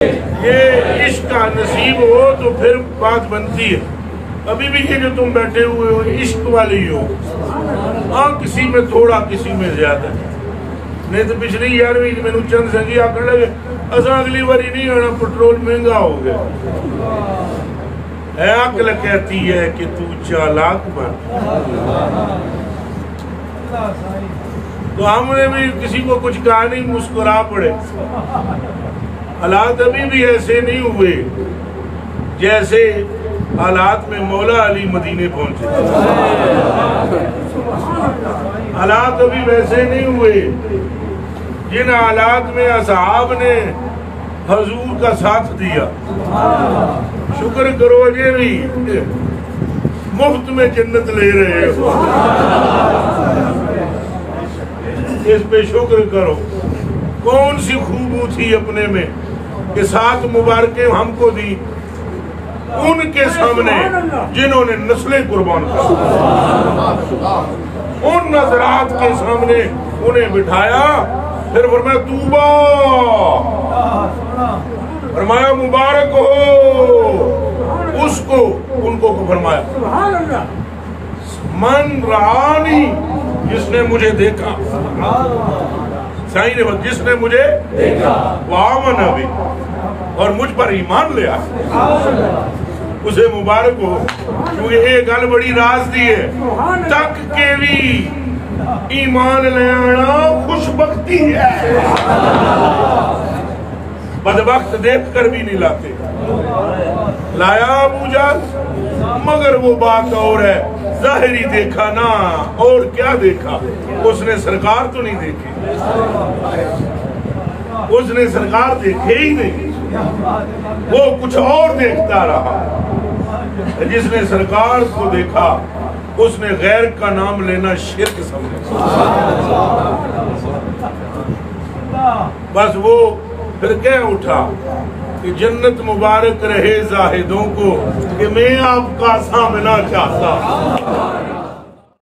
ये इश्क का नसीब हो तो फिर बात बनती है। अभी भी ये जो तुम बैठे हुए हो इश्क वाले ही हो। हाँ, किसी में थोड़ा किसी में ज्यादा, नहीं तो पिछली 11वीं मैनू चंद संगी आकर लगे असा अगली बारी नहीं आना, पेट्रोल महंगा हो गया। अकल कहती है कि तू चालाक बन। तो हमने भी किसी को कुछ कहा नहीं, मुस्कुरा पड़े। हालात अभी भी ऐसे नहीं हुए जैसे हालात में मौला अली मदीने पहुंचे। हालात अभी वैसे नहीं हुए जिन हालात में असहाब ने हजूर का साथ दिया। शुक्र करो ये भी मुफ्त में जन्नत ले रहे हो, इस पे शुक्र करो। कौन सी खूबू थी अपने में कि साथ मुबारकें हमको दी उनके सामने जिन्होंने नस्लें कुर्बान कर, उन नजरात के सामने उन्हें बिठाया। फिर फरमाया तूबा, फरमाया मुबारक हो उसको, उनको को फरमाया मन रानी, जिसने मुझे देखा। साईं ने जिसने मुझे देखा वामन अभी और मुझ पर ईमान लिया, उसे मुबारक हो। क्योंकि ये गल बड़ी राज दी है, तक के भी ईमान ले आना खुशबख्ती है। बदबख्त देख कर भी नहीं लाते। लाया अबू जाल, मगर वो बात और है, जाहिरी देखा ना, और क्या देखा? उसने सरकार तो नहीं देखी, उसने सरकार देखे ही नहीं, वो कुछ और देखता रहा। जिसने सरकार को देखा उसने गैर का नाम लेना शिर्क समझा। बस वो फिर कह उठा कि जन्नत मुबारक रहे जाहिदों को कि मैं आपका सामना चाहता।